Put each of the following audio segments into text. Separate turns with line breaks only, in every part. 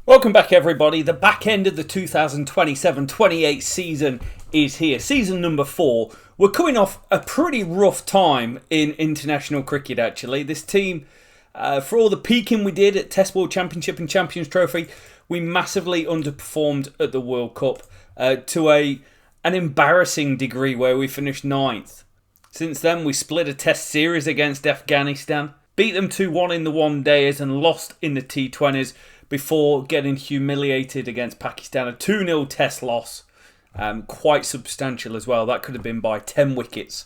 Welcome back everybody. The back end of the 2027-28 season is here. Season number 4. We're coming off a pretty rough time in international cricket actually. This team, for all the peaking we did at Test World Championship and Champions Trophy, we massively underperformed at the World Cup to an embarrassing degree where we finished 9th. Since then we split a test series against Afghanistan, beat them 2-1 in the one days and lost in the T20s before getting humiliated against Pakistan. A 2-0 test loss, quite substantial as well. That could have been by 10 wickets,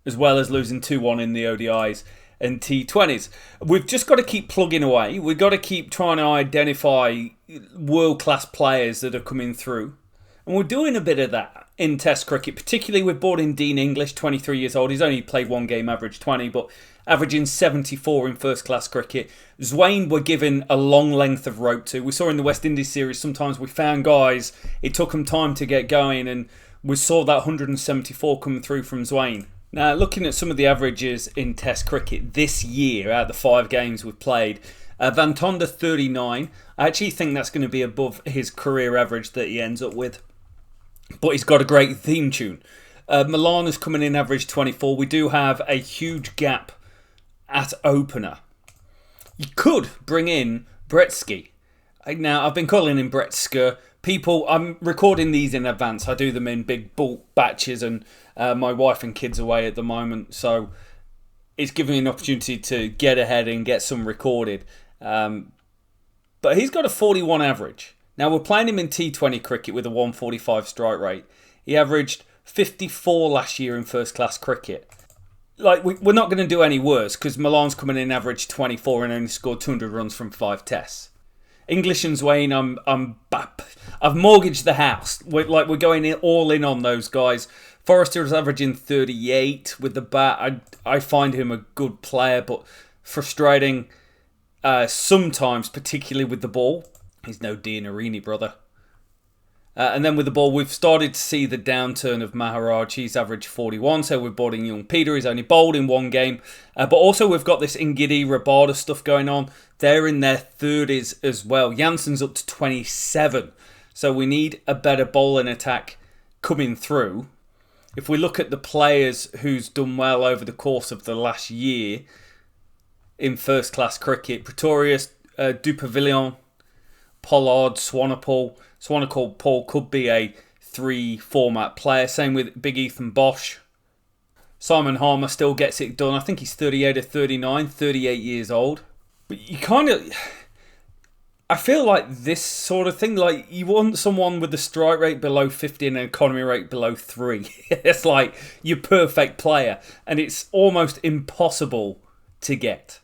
as well as losing 2-1 in the ODIs and T20s. We've just got to keep plugging away. We've got to keep trying to identify world-class players that are coming through. And we're doing a bit of that in Test cricket, particularly with brought in Dean English, 23 years old. He's only played one game, average 20, but averaging 74 in first-class cricket. Zwain were given a long length of rope to. We saw in the West Indies series, sometimes we found guys, it took them time to get going, and we saw that 174 coming through from Zwain. Now, looking at some of the averages in Test cricket this year, out of the 5 games we've played, Van Tonda 39. I actually think that's going to be above his career average that he ends up with. But he's got a great theme tune. Milan is coming in average 24. We do have a huge gap at opener. You could bring in Bretsky. Now, I've been calling him Bretska. I'm recording these in advance. I do them in big bulk batches, and my wife and kids away at the moment, so it's giving me an opportunity to get ahead and get some recorded. But he's got a 41 average. Now, we're playing him in T20 cricket with a 145 strike rate. He averaged 54 last year in first-class cricket. We're not going to do any worse because Milan's coming in average 24 and only scored 200 runs from 5 tests. English and Zwain, I've mortgaged the house. We're going all in on those guys. Forrester is averaging 38 with the bat. I find him a good player, but frustrating sometimes, particularly with the ball. He's no Dianarini, brother. And then with the ball, we've started to see the downturn of Maharaj. He's averaged 41, so we're boarding young Peter. He's only bowled in one game. But also we've got this Ngidi, Rabada stuff going on. They're in their 30s as well. Jansen's up to 27. So we need a better bowling attack coming through. If we look at the players who's done well over the course of the last year in first-class cricket, Proteas, Dupavillon, Pollard, Swanepoel could be a 3-format player. Same with Big Ethan Bosch. Simon Harmer still gets it done. I think he's 38 or 39, 38 years old. But you I feel like this sort of thing, you want someone with a strike rate below 50 and an economy rate below 3. It's like your perfect player. And it's almost impossible to get.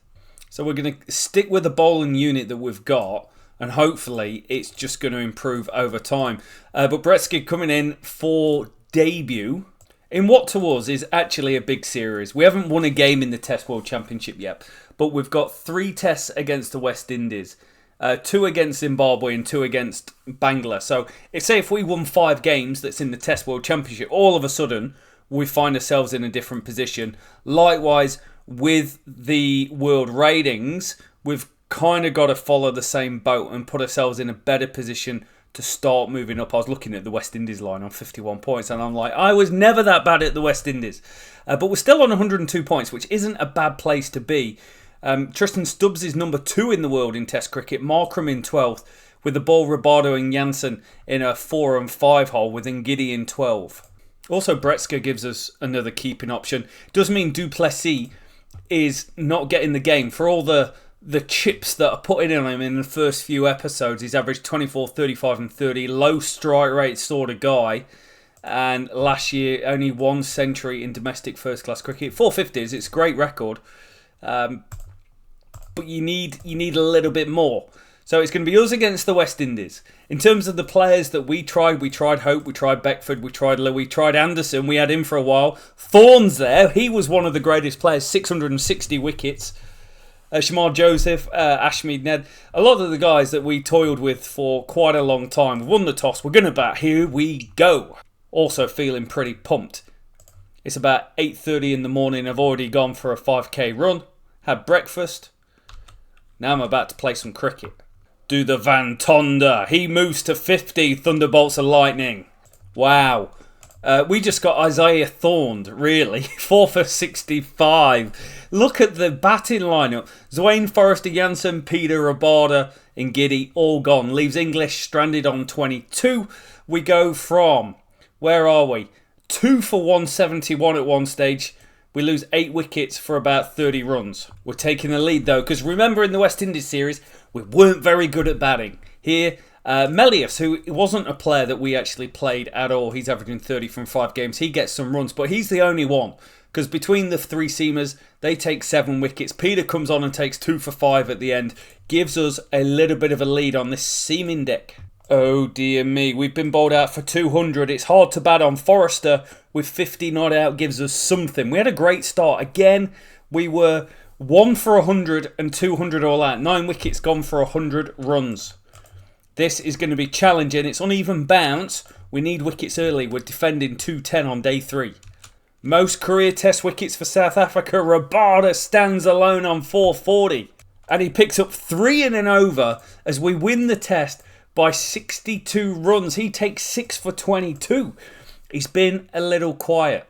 So we're going to stick with the bowling unit that we've got. And hopefully it's just going to improve over time. But Bretsky coming in for debut in what to us is actually a big series. We haven't won a game in the Test World Championship yet. But we've got 3 tests against the West Indies. 2 against Zimbabwe and 2 against Bangla. So say if we won 5 games that's in the Test World Championship, all of a sudden we find ourselves in a different position. Likewise, with the world ratings, we've kind of got to follow the same boat and put ourselves in a better position to start moving up. I was looking at the West Indies line on 51 points and I'm like, I was never that bad at the West Indies. But we're still on 102 points, which isn't a bad place to be. Tristan Stubbs is number 2 in the world in Test cricket. Markram in 12th with the ball Rabada and Jansen in a 4 and 5 hole with Ngidi in 12. Also, Bretska gives us another keeping option. Does mean Duplessis is not getting the game. For all the chips that are put in on him in the first few episodes, he's averaged 24, 35 and 30. Low strike rate sort of guy. And last year, only 1 century in domestic first-class cricket. 450s, it's a great record. But you need a little bit more. So it's going to be us against the West Indies. In terms of the players that we tried Hope, we tried Beckford, we tried Louis, we tried Anderson, we had him for a while. Thorne's there, he was one of the greatest players, 660 wickets. Shamar Joseph, Ashmead Ned, a lot of the guys that we toiled with for quite a long time. We won the toss, we're going to bat, here we go. Also feeling pretty pumped. It's about 8:30 in the morning, I've already gone for a 5k run, had breakfast. Now I'm about to play some cricket. Do the Van Tonda. He moves to 50. Thunderbolts of lightning. Wow. We just got Isaiah Thorned, really. 4 for 65. Look at the batting lineup. Zwain, Forrester, Janssen, Peter, Rabada, and Giddy all gone. Leaves English stranded on 22. We go from, where are we? 2 for 171 at one stage. We lose 8 wickets for about 30 runs. We're taking the lead though, because remember in the West Indies series, we weren't very good at batting. Here, Melius, who wasn't a player that we actually played at all, he's averaging 30 from 5 games. He gets some runs, but he's the only one. Because between the 3 seamers, they take 7 wickets. Peter comes on and takes 2 for 5 at the end. Gives us a little bit of a lead on this seaming deck. Oh dear me, we've been bowled out for 200. It's hard to bat on. Forrester with 50 not out gives us something. We had a great start. Again, we were 1 for 100 and 200 all out. 9 wickets gone for 100 runs. This is going to be challenging. It's uneven bounce. We need wickets early. We're defending 210 on day 3. Most career test wickets for South Africa. Rabada stands alone on 440. And he picks up 3 in an over as we win the test by 62 runs. He takes 6 for 22. He's been a little quiet,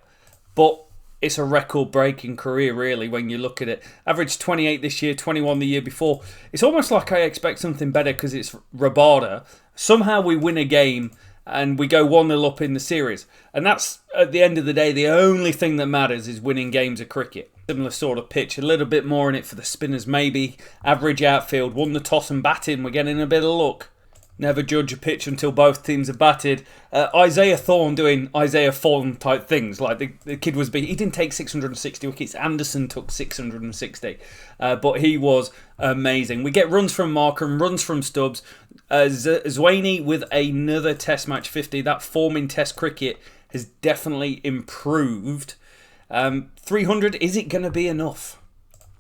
but it's a record-breaking career, really, when you look at it. Averaged 28 this year, 21 the year before. It's almost like I expect something better because it's Rabada. Somehow we win a game and we go 1-0 up in the series. And that's, at the end of the day, the only thing that matters is winning games of cricket. Similar sort of pitch, a little bit more in it for the spinners maybe. Average outfield, won the toss and batting. We're getting a bit of luck. Never judge a pitch until both teams are batted. Isaiah Thorne doing Isaiah Thorne type things. Like the kid was big. He didn't take 660 wickets. Anderson took 660. But he was amazing. We get runs from Markham, runs from Stubbs. Zwaini with another Test match 50. That form in Test cricket has definitely improved. 300, is it going to be enough?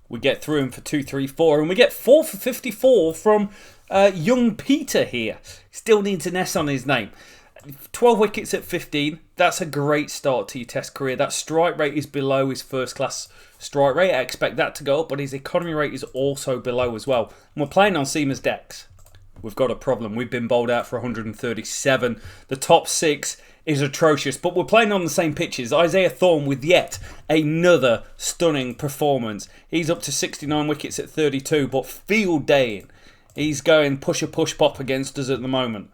We get through him for 234. And we get 4 for 54 from young Peter here. Still needs an S on his name. 12 wickets at 15. That's a great start to your Test career. That strike rate is below his first class strike rate. I expect that to go up, but his economy rate is also below as well. And we're playing on seamers decks. We've got a problem. We've been bowled out for 137. The top 6 is atrocious, but we're playing on the same pitches. Isaiah Thorne with yet another stunning performance. He's up to 69 wickets at 32, but field daying. He's going push-pop against us at the moment.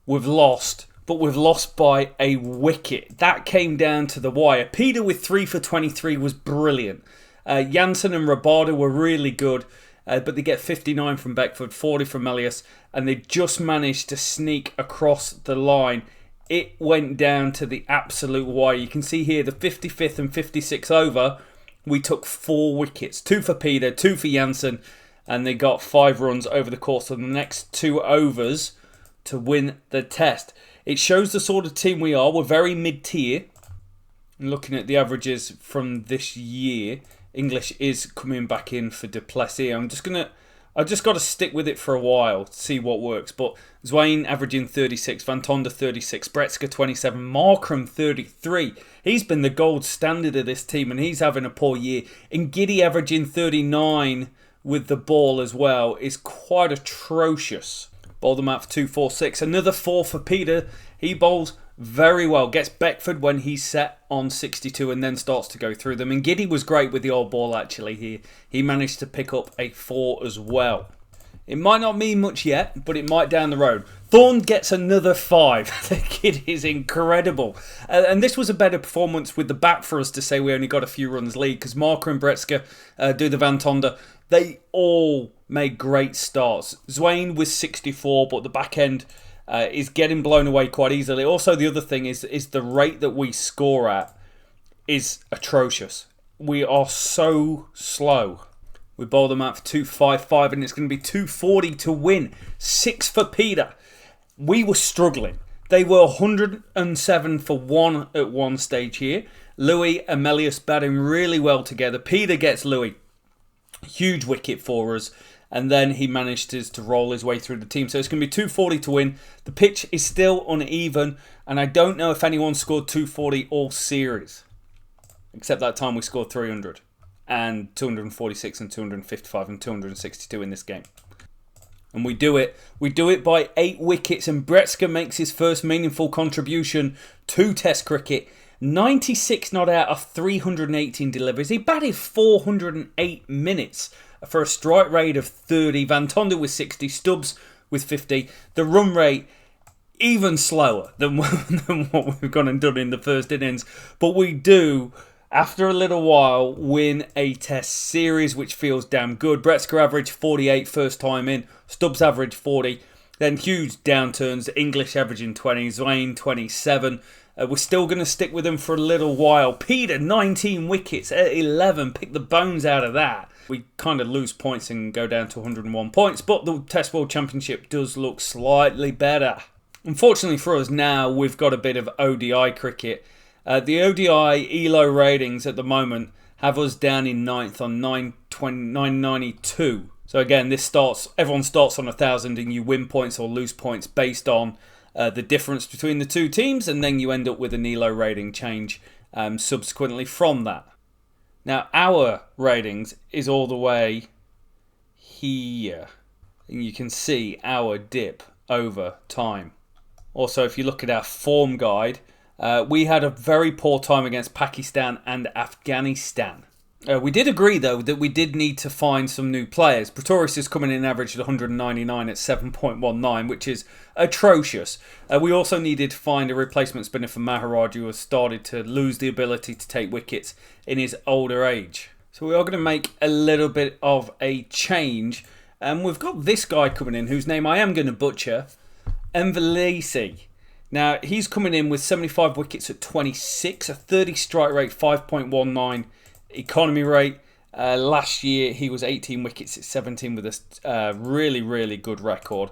We've lost, but we've lost by a wicket. That came down to the wire. Peter with 3 for 23 was brilliant. Janssen and Rabada were really good, but they get 59 from Beckford, 40 from Melius, and they just managed to sneak across the line. It went down to the absolute wire. You can see here the 55th and 56th over, we took 4 wickets. 2 for Peter, 2 for Janssen, and they got 5 runs over the course of the next 2 overs to win the test. It shows the sort of team we are. We're very mid-tier. Looking at the averages from this year, English is coming back in for Duplessis. I've just got to stick with it for a while to see what works. But Zwain averaging 36, Van Tonda 36, Bretska 27, Markram 33. He's been the gold standard of this team and he's having a poor year. And Giddy averaging 39 with the ball as well is quite atrocious. Bowled them out for 246. Another 4 for Peter. He bowls very well. Gets Beckford when he's set on 62 and then starts to go through them. And Giddy was great with the old ball actually here. He managed to pick up a 4 as well. It might not mean much yet, but it might down the road. Thorne gets another 5. The kid is incredible. And this was a better performance with the bat for us to say we only got a few runs lead because Marker and Bretska do the Van Tonda. They all made great starts. Zwain was 64, but the back end is getting blown away quite easily. Also, the other thing is the rate that we score at is atrocious. We are so slow. We bowl them out for 255 and it's going to be 240 to win. 6 for Peter. We were struggling. They were 107 for 1 at one stage here. Louis and Melius batting really well together. Peter gets Louis. Huge wicket for us. And then he managed to roll his way through the team. So it's going to be 240 to win. The pitch is still uneven. And I don't know if anyone scored 240 all series. Except that time we scored 300. And 246 and 255 and 262 in this game. And we do it. We do it by 8 wickets, and Brezka makes his first meaningful contribution to Test cricket. 96 not out of 318 deliveries. He batted 408 minutes for a strike rate of 30. Van Tonder with 60. Stubbs with 50. The run rate even slower than what we've gone and done in the first innings. But we do, after a little while, win a Test series, which feels damn good. Brezka averaged 48 first time in. Stubbs averaged 40. Then huge downturns. English averaging 20. Zwane 27. We're still going to stick with them for a little while. Peter, 19 wickets at 11. Pick the bones out of that. We kind of lose points and go down to 101 points. But the Test World Championship does look slightly better. Unfortunately for us now, we've got a bit of ODI cricket. The ODI ELO ratings at the moment have us down in 9th on 992. So again, everyone starts on 1,000 and you win points or lose points based on the difference between the two teams, and then you end up with an ELO rating change subsequently from that. Now, our ratings is all the way here, and you can see our dip over time. Also, if you look at our form guide, we had a very poor time against Pakistan and Afghanistan. We did agree, though, that we did need to find some new players. Proteas is coming in average at 199 at 7.19, which is atrocious. We also needed to find a replacement spinner for Maharaj, who has started to lose the ability to take wickets in his older age. So we are going to make a little bit of a change. And we've got this guy coming in, whose name I am going to butcher, Mvelase. Now, he's coming in with 75 wickets at 26, a 30 strike rate, 5.19 economy rate. Last year, he was 18 wickets at 17 with a really, really good record.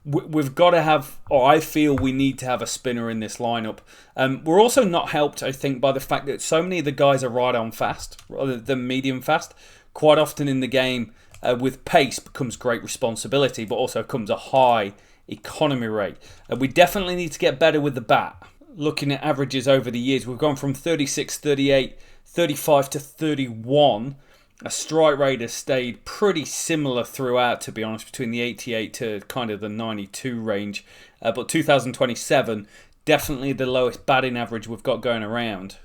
We've got to have, or I feel we need to have a spinner in this lineup. We're also not helped, I think, by the fact that so many of the guys are right on fast rather than medium fast. Quite often in the game, with pace becomes great responsibility, but also comes a high economy rate. We definitely need to get better with the bat. Looking at averages over the years, we've gone from 36, 38, 35 to 31. A strike rate has stayed pretty similar throughout, to be honest, between the 88 to kind of the 92 range. But 2027, definitely the lowest batting average we've got going around.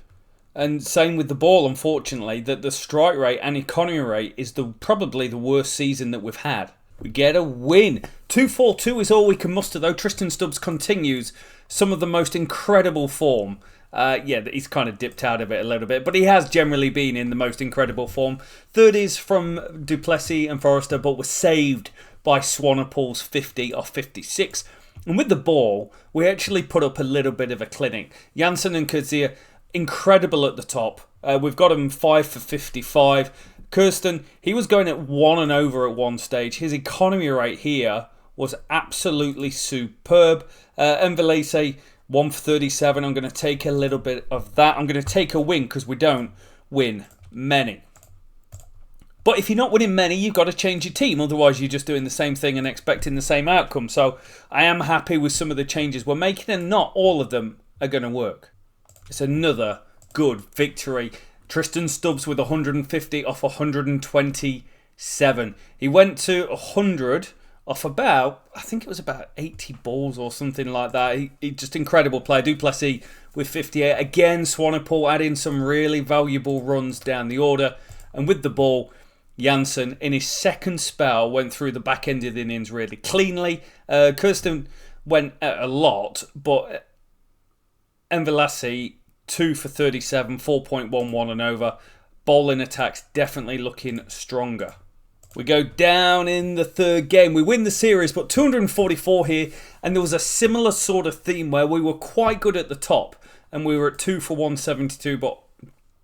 And same with the ball, unfortunately, that the strike rate and economy rate is probably the worst season that we've had. We get a win. 242 is all we can muster, though. Tristan Stubbs continues some of the most incredible form. He's kind of dipped out of it a little bit, but he has generally been in the most incredible form. 30s from du Plessis and Forrester, but was saved by Swanepoel's 50 off 56. And with the ball, we actually put up a little bit of a clinic. Janssen and Coetzee, incredible at the top. We've got him 5 for 55. Kirsten, he was going at 1 and over at one stage. His economy rate here was absolutely superb. Mvelase, 1 for 37. I'm going to take a little bit of that. I'm going to take a win because we don't win many. But if you're not winning many, you've got to change your team. Otherwise, you're just doing the same thing and expecting the same outcome. So I am happy with some of the changes we're making, and not all of them are going to work. It's another good victory. Tristan Stubbs with 150 off 127. He went to 100 off about 80 balls or something like that. He just incredible player. Du Plessis with 58. Again, Swanepoel adding some really valuable runs down the order. And with the ball, Janssen, in his second spell, went through the back end of the innings really cleanly. Kirsten went a lot, but Mvelase, 2 for 37, 4.11 and over. Bowling attacks definitely looking stronger. We go down in the third game. We win the series, but 244 here. And there was a similar sort of theme where we were quite good at the top. And we were at 2 for 172, but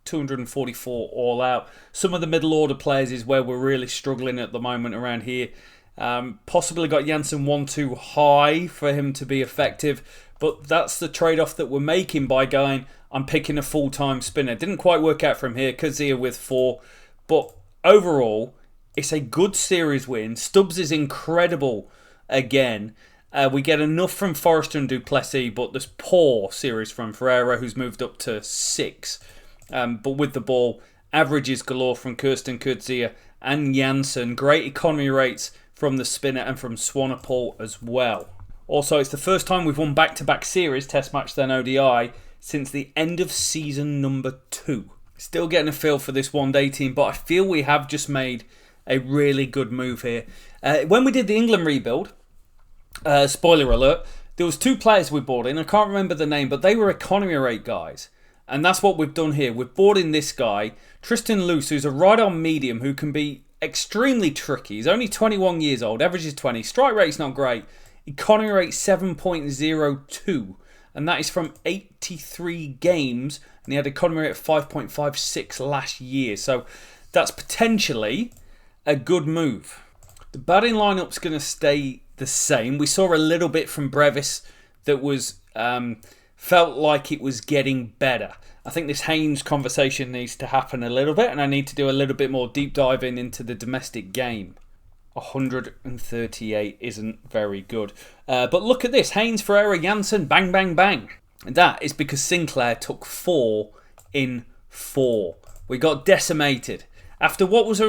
244 all out. Some of the middle order players is where we're really struggling at the moment around here. Possibly got Janssen 1 too high for him to be effective. But that's the trade-off that we're making by going, I'm picking a full-time spinner. Didn't quite work out from here. Coetzee with 4. But overall, it's a good series win. Stubbs is incredible again. We get enough from Forrester and du Plessis, but there's poor series from Ferreira, who's moved up to 6. But with the ball, averages galore from Kirsten Coetzee and Janssen. Great economy rates from the spinner and from Swanepoel as well. Also, it's the first time we've won back-to-back series, Test match then ODI, since the end of season number 2. Still getting a feel for this one-day team, but I feel we have just made a really good move here. When we did the England rebuild, spoiler alert, there was 2 players we brought in. I can't remember the name, but they were economy rate guys. And that's what we've done here. We've brought in this guy, Tristan Luce, who's a right-on medium who can be extremely tricky. He's only 21 years old, averages 20. Strike rate's not great. Economy rate 7.02. And that is from 83 games. And he had economy rate of 5.56 last year. So that's potentially a good move. The batting lineup's going to stay the same. We saw a little bit from Brevis that was felt like it was getting better. I think this Haynes conversation needs to happen a little bit, and I need to do a little bit more deep diving into the domestic game. 138 isn't very good. But look at this. Haynes, Ferreira, Janssen, bang, bang, bang. And that is because Sinclair took 4 in 4. We got decimated. After what was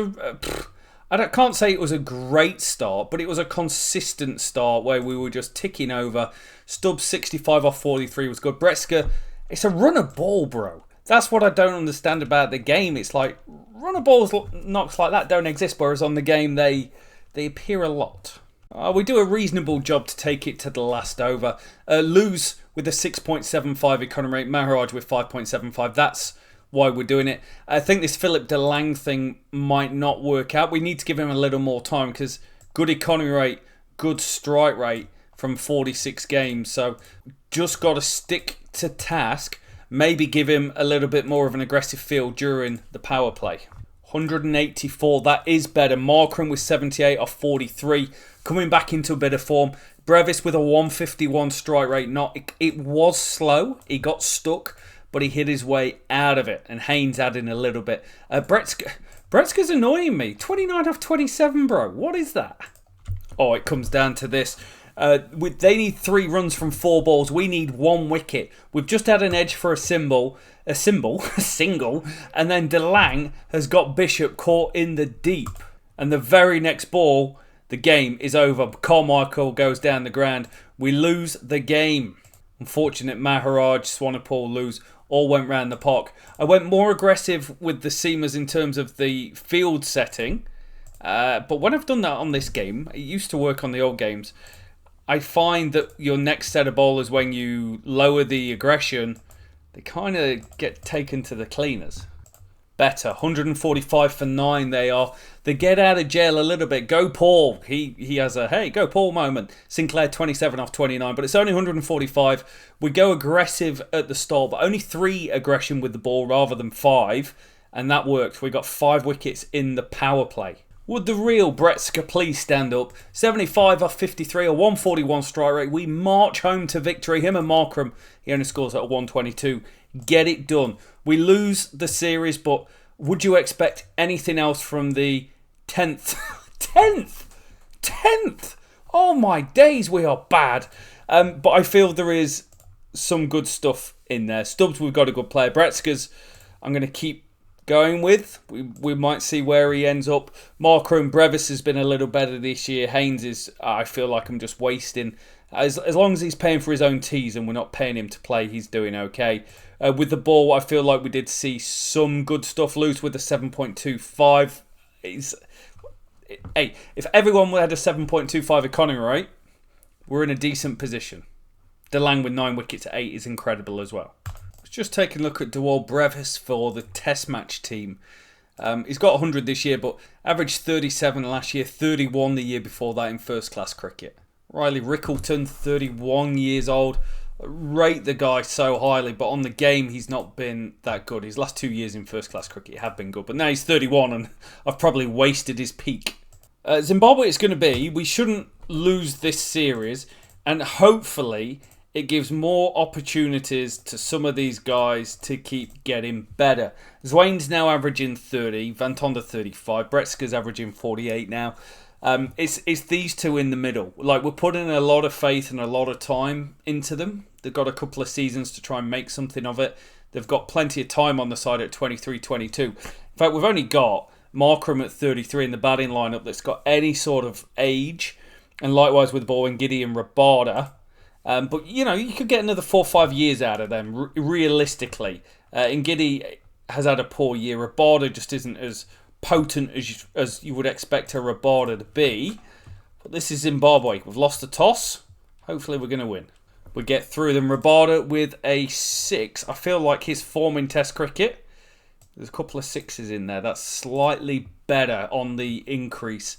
I can't say it was a great start, but it was a consistent start where we were just ticking over. Stubbs 65 off 43 was good. Bretska, it's a runner ball, bro. That's what I don't understand about the game. It's like runner balls, knocks like that don't exist, whereas on the game they appear a lot. We do a reasonable job to take it to the last over. Lose with a 6.75 economy rate. Maharaj with 5.75. That's why we're doing it. I think this Philip DeLange thing might not work out. We need to give him a little more time because good economy rate, good strike rate from 46 games. So just got to stick to task. Maybe give him a little bit more of an aggressive feel during the power play. 184, that is better. Markram with 78 off 43, coming back into a bit of form. Brevis with a 151 strike rate. It was slow, he got stuck, but he hit his way out of it. And Haynes adding a little bit. Bretska's annoying me. 29 off 27, bro. What is that? Oh, it comes down to this. They need 3 runs from 4 balls. We need 1 wicket. We've just had an edge for a single, and then DeLange has got Bishop caught in the deep. And the very next ball, the game is over. Carmichael goes down the ground. We lose the game. Unfortunate Maharaj, Swanepoel lose. All went round the park. I went more aggressive with the seamers in terms of the field setting. But when I've done that on this game, it used to work on the old games, I find that your next set of bowlers, when you lower the aggression, they kind of get taken to the cleaners. Better. 145 for 9 they are. They get out of jail a little bit. Go Paul. He has a, hey, go Paul moment. Sinclair 27 off 29, but it's only 145. We go aggressive at the start, but only 3 aggression with the ball rather than 5. And that worked. We got 5 wickets in the power play. Would the real Bretska please stand up? 75 off 53, a 141 strike rate. We march home to victory. Him and Markram, he only scores at a 122. Get it done. We lose the series, but would you expect anything else from the 10th? 10th! Oh my days, we are bad. But I feel there is some good stuff in there. Stubbs, we've got a good player. Bretska's, I'm going to keep going with. We might see where he ends up. Markram, Brevis has been a little better this year. Haynes is, I feel like I'm just wasting. As long as he's paying for his own tees and we're not paying him to play, he's doing okay. With the ball, I feel like we did see some good stuff. Loose with a 7.25. Hey, if everyone had a 7.25 economy rate, we're in a decent position. DeLange with 9 wickets at 8 is incredible as well. Just taking a look at Dewald Brevis for the Test match team. He's got 100 this year, but averaged 37 last year, 31 the year before that in first class cricket. Riley Rickleton, 31 years old. Rate the guy so highly, but on the game he's not been that good. His last 2 years in first class cricket have been good, but now he's 31 and I've probably wasted his peak. Zimbabwe it's going to be. We shouldn't lose this series, and hopefully it gives more opportunities to some of these guys to keep getting better. Zwain's now averaging 30, Van Tonder 35, Bretska's averaging 48 now. It's these two in the middle. Like, we're putting a lot of faith and a lot of time into them. They've got a couple of seasons to try and make something of it. They've got plenty of time on the side at 23, 22. In fact, we've only got Markram at 33 in the batting lineup that's got any sort of age. And likewise with the ball in Giddy and Rabada. But, you could get another 4 or 5 years out of them, realistically. Ngidi has had a poor year. Rabada just isn't as potent as you would expect a Rabada to be. But this is Zimbabwe. We've lost the toss. Hopefully we're going to win. We get through them. Rabada with a 6. I feel like his form in Test cricket, there's a couple of 6s in there. That's slightly better on the increase.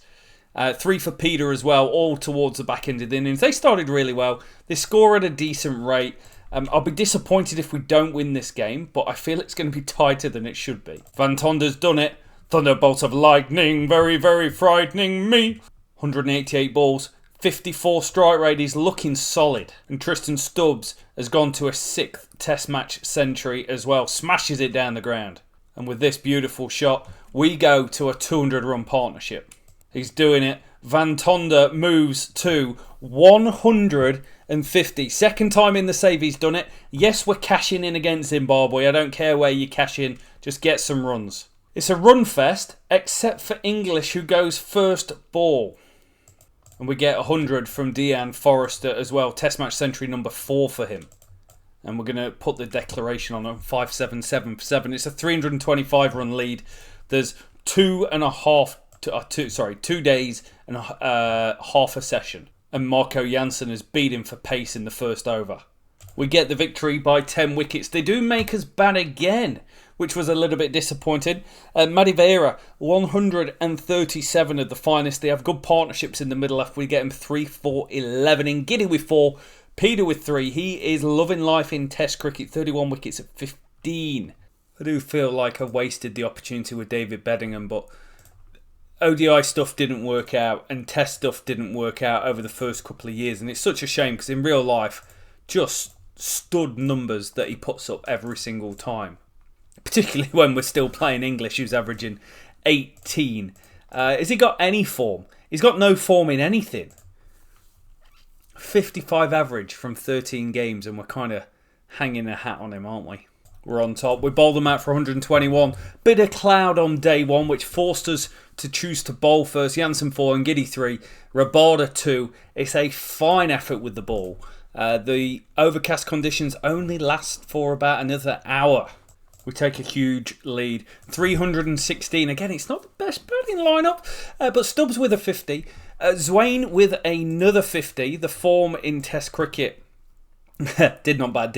3 for Peter as well, all towards the back end of the innings. They started really well. They score at a decent rate. I'll be disappointed if we don't win this game, but I feel it's going to be tighter than it should be. Van Tonder's done it. Thunderbolt of lightning, very, very frightening me. 188 balls, 54 strike rate. He's looking solid. And Tristan Stubbs has gone to a 6th Test match century as well. Smashes it down the ground. And with this beautiful shot, we go to a 200-run partnership. He's doing it. Van Tonder moves to 150. Second time in the save he's done it. Yes, we're cashing in against Zimbabwe. I don't care where you cash in. Just get some runs. It's a run fest, except for English, who goes first ball. And we get 100 from Dean Forrester as well. Test match century number 4 for him. And we're going to put the declaration on 5-7-7-7. It's a 325-run lead. There's 2 days and half a session. And Marco Jansen has beat him for pace in the first over. We get the victory by 10 wickets. They do make us bad again, which was a little bit disappointing. Madivera, 137 of the finest. They have good partnerships in the middle left. We get him 3, 4, 11. In Giddy with 4. Peter with 3. He is loving life in Test cricket. 31 wickets at 15. I do feel like I wasted the opportunity with David Beddingham, but ODI stuff didn't work out and Test stuff didn't work out over the first couple of years. And it's such a shame because in real life, just stud numbers that he puts up every single time. Particularly when we're still playing English, who's averaging 18. Has he got any form? He's got no form in anything. 55 average from 13 games and we're kind of hanging a hat on him, aren't we? We're on top. We bowled them out for 121. Bit of cloud on day one, which forced us to choose to bowl first. Jansen 4 and Giddy 3. Rabada 2. It's a fine effort with the ball. The overcast conditions only last for about another hour. We take a huge lead. 316. Again, it's not the best batting lineup, but Stubbs with a 50. Zwain with another 50. The form in Test cricket did not bad,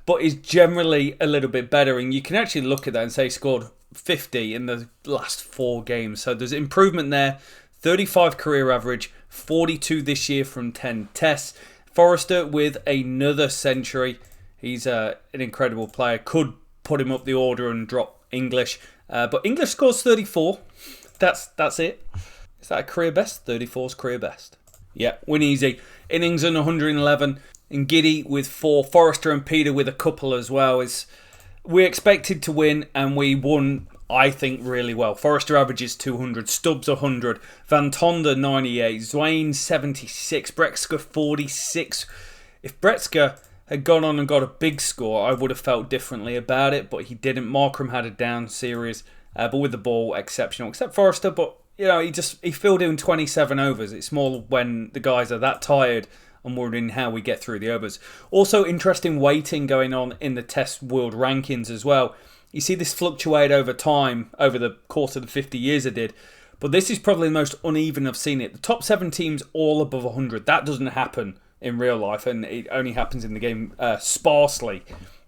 but is generally a little bit better. And you can actually look at that and say he scored 50 in the last 4 games. So there's improvement there. 35 career average, 42 this year from 10 tests. Forrester with another century. He's an incredible player. Could put him up the order and drop English. But English scores 34. That's it. Is that a career best? 34's career best. Yeah, win easy. Innings and 111. And Giddy with 4. Forrester and Peter with a couple as well. We expected to win and we won, I think, really well. Forrester averages 200. Stubbs 100. Van Tonder 98. Zwain 76. Bretska 46. If Bretska had gone on and got a big score, I would have felt differently about it, but he didn't. Markram had a down series, but with the ball, exceptional. Except Forrester, but he filled in 27 overs. It's more when the guys are that tired and wondering how we get through the overs. Also, interesting weighting going on in the Test World Rankings as well. You see this fluctuate over time, over the course of the 50 years it did. But this is probably the most uneven I've seen it. The top 7 teams all above 100. That doesn't happen in real life, and it only happens in the game sparsely.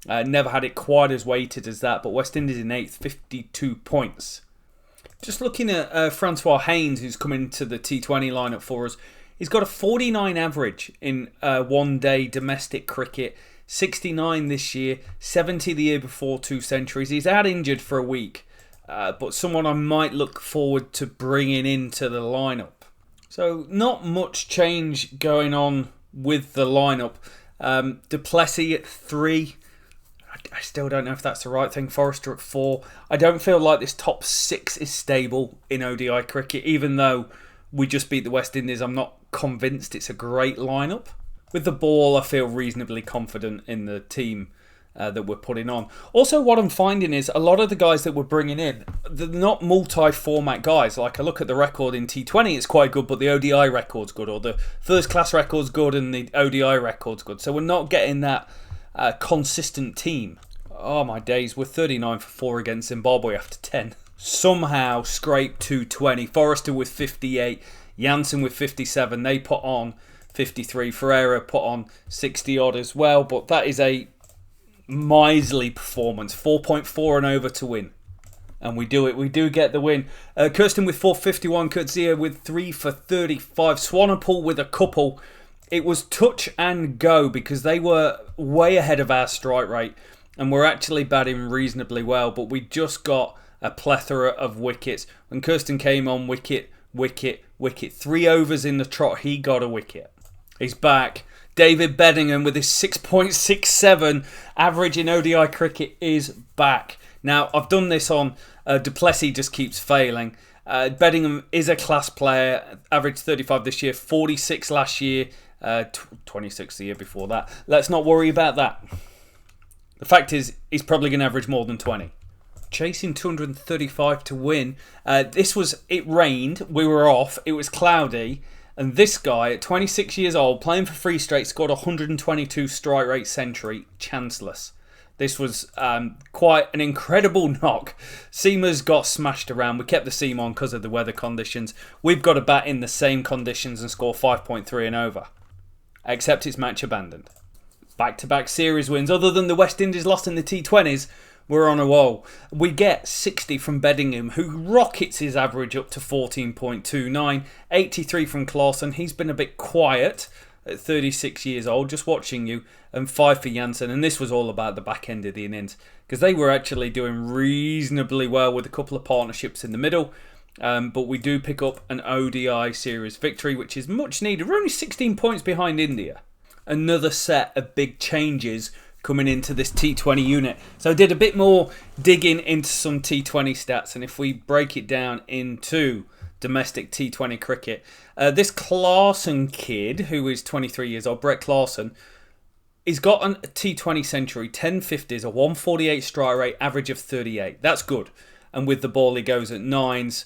Never had it quite as weighted as that, but West Indies in 8th, 52 points. Just looking at Francois Haynes, who's come into the T20 lineup for us. He's got a 49 average in one-day domestic cricket, 69 this year, 70 the year before, 2 centuries. He's out injured for a week, but someone I might look forward to bringing into the lineup. So not much change going on with the lineup. Duplessis at 3. I still don't know if that's the right thing. Forrester at 4. I don't feel like this top 6 is stable in ODI cricket, even though we just beat the West Indies. I'm not convinced it's a great lineup. With the ball, I feel reasonably confident in the team. that we're putting on. Also, what I'm finding is a lot of the guys that we're bringing in, they're not multi-format guys. Like, I look at the record in T20, it's quite good, but the ODI record's good, or the first-class record's good and the ODI record's good. So we're not getting that consistent team. Oh, my days. We're 39 for 4 against Zimbabwe after 10. Somehow scraped 220. Forrester with 58. Janssen with 57. They put on 53. Ferreira put on 60 odd as well. But that is a miserly performance. 4.4 and over to win. And we do it. We do get the win. Kirsten with 451. Kurtzia with 3 for 35. Swanepoel with a couple. It was touch and go because they were way ahead of our strike rate. And we're actually batting reasonably well. But we just got a plethora of wickets. When Kirsten came on, wicket, wicket, wicket. 3 overs in the trot, he got a wicket. He's back. David Beddingham with his 6.67 average in ODI cricket is back. Now, I've done this on Duplessis just keeps failing. Beddingham is a class player. Averaged 35 this year, 46 last year, 26 the year before that. Let's not worry about that. The fact is, he's probably going to average more than 20. Chasing 235 to win. It rained, we were off, it was cloudy, and this guy at 26 years old, playing for Free State, scored a 122 strike rate century, chanceless. This was quite an incredible knock. Seamers got smashed around. We kept the seam on because of the weather conditions. We've got to bat in the same conditions and score 5.3 and over. Except it's match abandoned. Back-to-back series wins. Other than the West Indies lost in the T20s, we're on a roll. We get 60 from Beddingham, who rockets his average up to 14.29. 83 from Clausen. He's been a bit quiet at 36 years old, just watching you. And 5 for Janssen. And this was all about the back end of the innings, because they were actually doing reasonably well with a couple of partnerships in the middle. But we do pick up an ODI series victory, which is much needed. We're only 16 points behind India. Another set of big changes coming into this T20 unit. So I did a bit more digging into some T20 stats, and if we break it down into domestic T20 cricket, this Clausen kid, who is 23 years old, Brett Clausen, he's got a T20 century, 10 50s, a 148 strike rate, average of 38. That's good. And with the ball, he goes at 9s.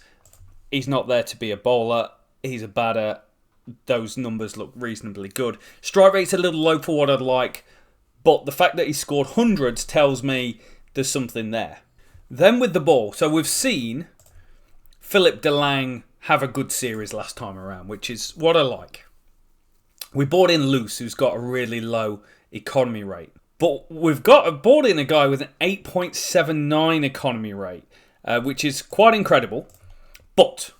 He's not there to be a bowler. He's a batter. Those numbers look reasonably good. Strike rate's a little low for what I'd like, but the fact that he scored hundreds tells me there's something there. Then with the ball, so we've seen Philip Delang have a good series last time around, which is what I like. We brought in Luce, who's got a really low economy rate. But we've brought in a guy with an 8.79 economy rate, which is quite incredible. But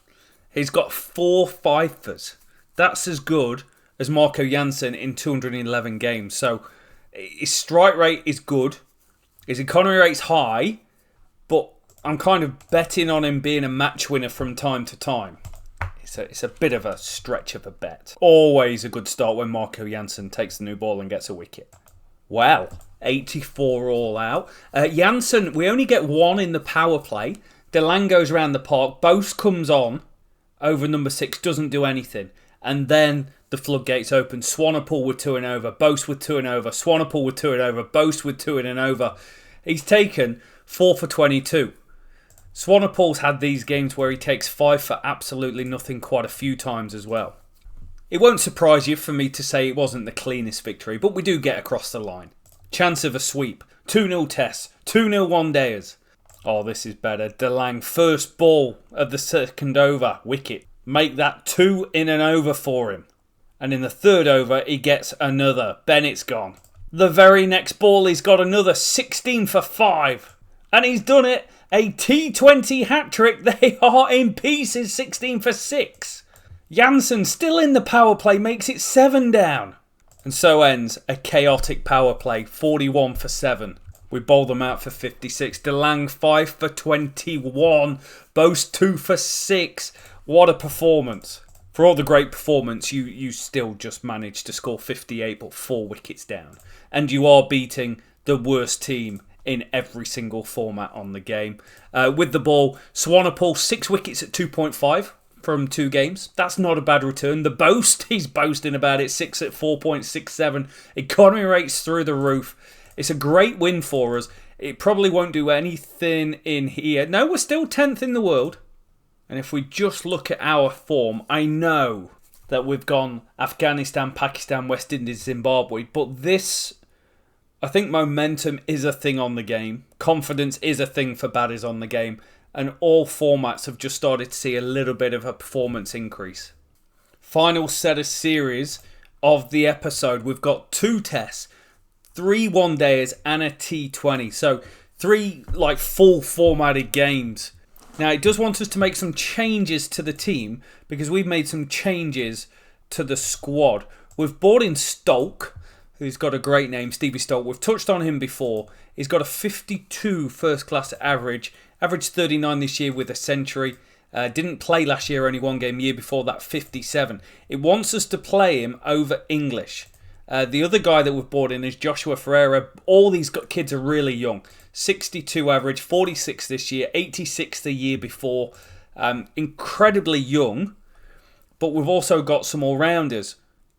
he's got 4 fifers. That's as good as Marco Janssen in 211 games. So his strike rate is good. His economy rate's high. But I'm kind of betting on him being a match winner from time to time. It's a bit of a stretch of a bet. Always a good start when Marco Janssen takes the new ball and gets a wicket. Well, 84 all out. Janssen, we only get 1 in the power play. Delang goes around the park. Bose comes on over number 6, doesn't do anything. And then the floodgates open. Swanepoel with 2 and over. Bose with 2 and over. Swanepoel with 2 and over. Bose with 2 and over. He's taken 4 for 22. Swanepoel's had these games where he takes 5 for absolutely nothing quite a few times as well. It won't surprise you for me to say it wasn't the cleanest victory, but we do get across the line. Chance of a sweep. 2-0 tests. 2-0 one-dayers. Oh, this is better. Delang, first ball of the second over. Wicket. Make that 2 in an over for him. And in the third over, he gets another. Bennett's gone. The very next ball, he's got another 16 for 5. And he's done it. A T20 hat-trick. They are in pieces. 16 for 6. Janssen, still in the power play, makes it 7 down. And so ends a chaotic power play. 41 for 7. We bowl them out for 56. Delang 5 for 21. Bose 2 for 6. What a performance. For all the great performance, you still just managed to score 58 but 4 wickets down. And you are beating the worst team in every single format on the game. With the ball, Swanepoel 6 wickets at 2.5 from 2 games. That's not a bad return. The boast, he's boasting about it. 6 at 4.67. Economy rates through the roof. It's a great win for us. It probably won't do anything in here. No, we're still 10th in the world. And if we just look at our form, I know that we've gone Afghanistan, Pakistan, West Indies, Zimbabwe. But this, I think momentum is a thing on the game. Confidence is a thing for baddies on the game. And all formats have just started to see a little bit of a performance increase. Final set of series of the episode. We've got 2 tests, 3 one-dayers and a T20. So 3 full formatted games. Now, it does want us to make some changes to the team because we've made some changes to the squad. We've brought in Stoke, who's got a great name, Stevie Stoke. We've touched on him before. He's got a 52 first-class average. Averaged 39 this year with a century. Didn't play last year, only 1 game. Year before that, 57. It wants us to play him over English. The other guy that we've brought in is Joshua Ferreira. All these kids are really young. 62 average, 46 this year, 86 the year before. Incredibly young. But we've also got some all-rounders.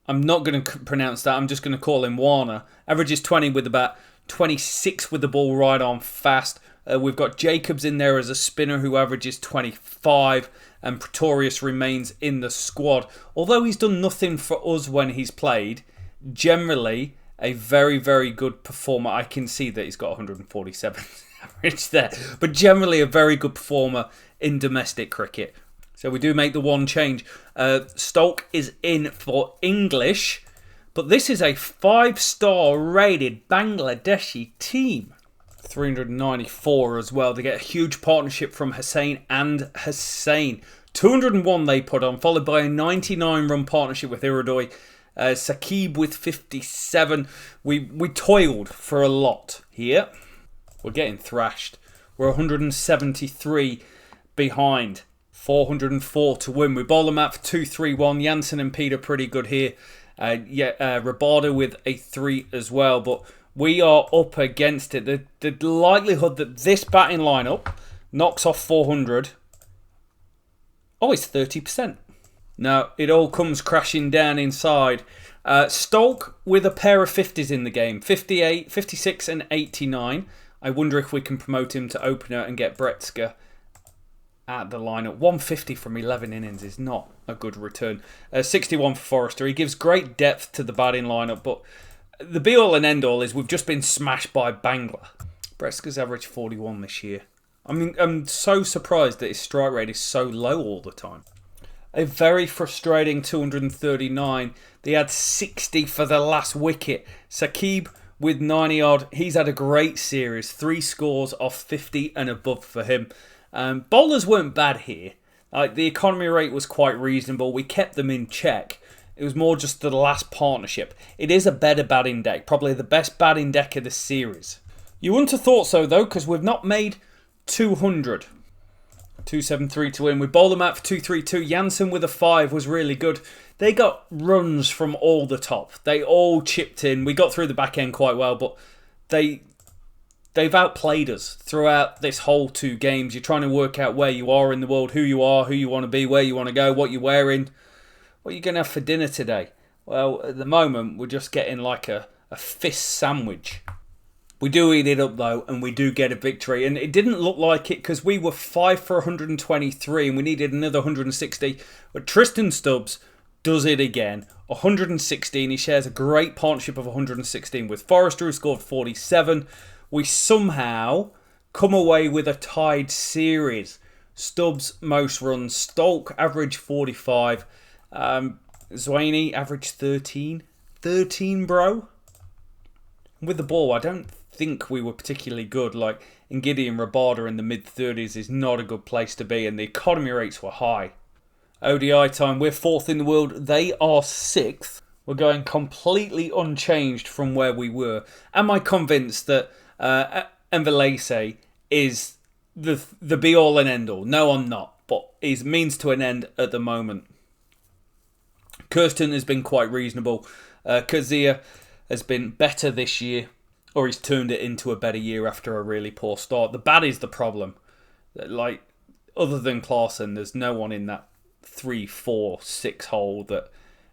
I'm not going to pronounce that. I'm just going to call him Warner. Averages 20 with about 26 with the ball right on fast. We've got Jacobs in there as a spinner who averages 25. And Proteas remains in the squad. Although he's done nothing for us when he's played, generally a very, very good performer. I can see that he's got 147 average there. But generally a very good performer in domestic cricket. So we do make the one change. Stoke is in for English. But this is a 5-star rated Bangladeshi team. 394 as well. They get a huge partnership from Hussain and Hussain. 201 they put on, followed by a 99 run partnership with Iridoi. Saqib with 57. We toiled for a lot here. We're getting thrashed. We're 173 behind. 404 to win. We bowl them out for 2-3-1. Jansen and Peter pretty good here. Rabada with a 3 as well. But we are up against it. The likelihood that this batting lineup knocks off 400. Oh, it's 30%. No, it all comes crashing down inside. Stoke with a pair of 50s in the game. 58, 56 and 89. I wonder if we can promote him to opener and get Bretska at the lineup. 150 from 11 innings is not a good return. 61 for Forrester. He gives great depth to the batting lineup, but the be-all and end-all is we've just been smashed by Bangla. Bretska's averaged 41 this year. I mean, I'm so surprised that his strike rate is so low all the time. A very frustrating 239. They had 60 for the last wicket. Saqib with 90 odd. He's had a great series. 3 scores off 50 and above for him. Bowlers weren't bad here. The economy rate was quite reasonable. We kept them in check. It was more just the last partnership. It is a better batting deck. Probably the best batting deck of the series. You wouldn't have thought so though, because we've not made 200. 273 to win. We bowled them out for 232. Jansen with a 5 was really good. They got runs from all the top. They all chipped in. We got through the back end quite well, but they've outplayed us throughout this whole 2 games. You're trying to work out where you are in the world, who you are, who you want to be, where you want to go, what you're wearing. What are you going to have for dinner today? Well, at the moment, we're just getting like a fist sandwich. We do eat it up though, and we do get a victory. And it didn't look like it because we were 5 for 123 and we needed another 160. But Tristan Stubbs does it again. 116. He shares a great partnership of 116 with Forrester, who scored 47. We somehow come away with a tied series. Stubbs most runs. Stoke average 45. Zwainy average 13. 13, bro. With the ball, I don't think we were particularly good. Like Ngidi and Rabada in the mid-30s is not a good place to be, and the economy rates were high. ODI time, we're 4th in the world. They are 6th. We're going completely unchanged from where we were. Am I convinced that Envelese is the be-all and end-all? No, I'm not. But he's means to an end at the moment. Kirsten has been quite reasonable. Kazia has been better this year, or he's turned it into a better year after a really poor start. The bad is the problem. Like, other than Klaassen, there's no one in that 3, 4, 6 hole that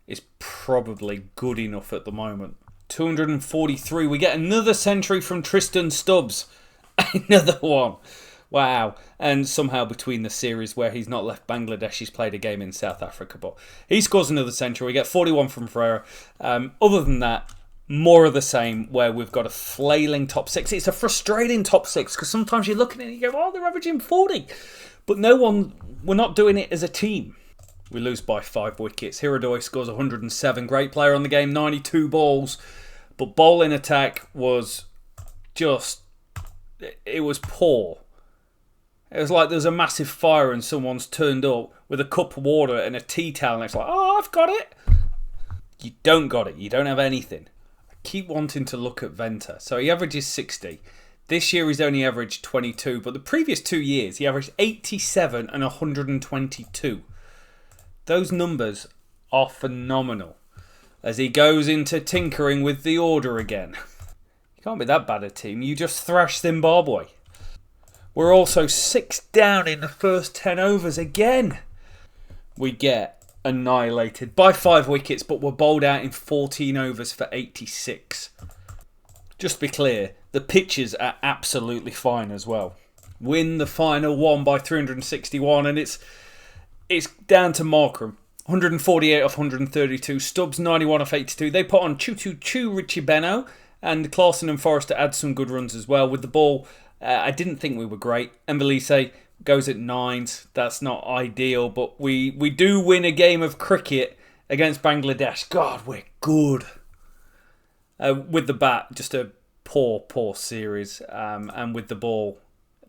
is probably good enough at the moment. 243. We get another century from Tristan Stubbs. Another one. Wow. And somehow between the series where he's not left Bangladesh, he's played a game in South Africa. But he scores another century. We get 41 from Ferreira. Other than that, more of the same, where we've got a flailing top six. It's a frustrating top six because sometimes you're looking at it and you go, oh, they're averaging 40. But we're not doing it as a team. We lose by 5 wickets. Hiradoi scores 107. Great player on the game, 92 balls. But bowling attack was just, it was poor. It was like there's a massive fire and someone's turned up with a cup of water and a tea towel and it's like, oh, I've got it. You don't got it. You don't have anything. I keep wanting to look at Venter. So he averages 60. This year he's only averaged 22. But the previous 2 years he averaged 87 and 122. Those numbers are phenomenal. As he goes into tinkering with the order again. You can't be that bad a team. You just thrash Zimbabwe. We're also 6 down in the first 10 overs again. We get annihilated by 5 wickets, but we're bowled out in 14 overs for 86. Just to be clear, the pitches are absolutely fine as well. Win the final one by 361, and it's down to Markram. 148 off 132. Stubbs 91 off 82. They put on Chu Richie Beno, and Clarkson and Forrester add some good runs as well. With the ball, I didn't think we were great. Mbelise goes at 9s. That's not ideal, but we do win a game of cricket against Bangladesh. God, we're good. With the bat, just a poor series. And with the ball,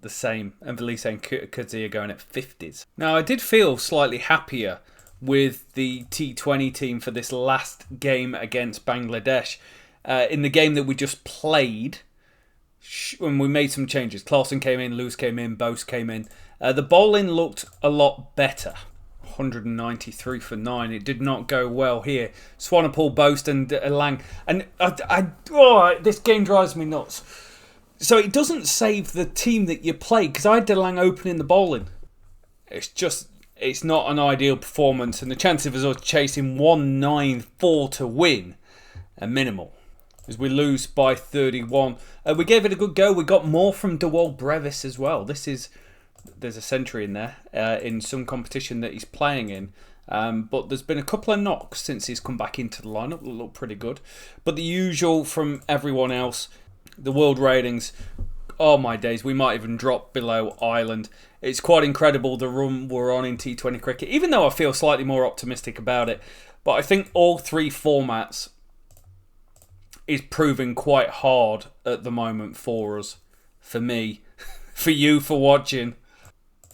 the same. Mbelise and Kadzia going at 50s. Now, I did feel slightly happier with the T20 team for this last game against Bangladesh. In the game that we just played, when we made some changes, Clarkson came in, Lewis came in, Bose came in. The bowling looked a lot better. 193 for 9. It did not go well here. Swanepoel, Bose and Lang. And this game drives me nuts. So it doesn't save the team that you play, because I had Lang opening the bowling. It's not an ideal performance, and the chances of us chasing 194 to win are minimal. As we lose by 31. We gave it a good go. We got more from Dewald Brevis as well. There's a century in there in some competition that he's playing in. But there's been a couple of knocks since he's come back into the lineup that look pretty good. But the usual from everyone else, the world ratings, oh my days, we might even drop below Ireland. It's quite incredible the run we're on in T20 cricket, even though I feel slightly more optimistic about it. But I think all 3 formats is proving quite hard at the moment for us, for me, for you, for watching.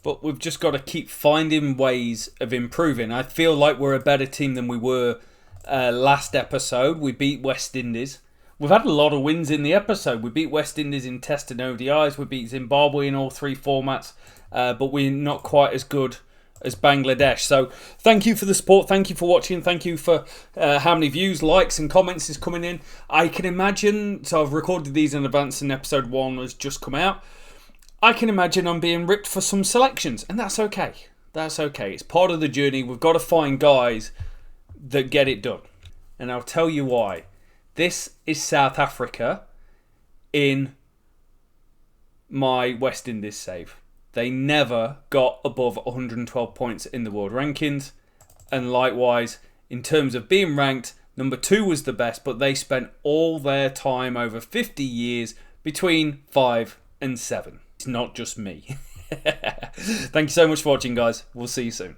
But we've just got to keep finding ways of improving. I feel like we're a better team than we were last episode. We beat West Indies. We've had a lot of wins in the episode. We beat West Indies in Test and ODIs. We beat Zimbabwe in all 3 formats. But we're not quite as good as Bangladesh. So thank you for the support. Thank you for watching. Thank you for how many views, likes and comments is coming in. I can imagine, so I've recorded these in advance and episode 1 has just come out. I can imagine I'm being ripped for some selections, and that's okay. That's okay. It's part of the journey. We've got to find guys that get it done. And I'll tell you why. This is South Africa in my West Indies save. They never got above 112 points in the world rankings. And likewise, in terms of being ranked, number 2 was the best, but they spent all their time over 50 years between 5 and 7. It's not just me. Thank you so much for watching, guys. We'll see you soon.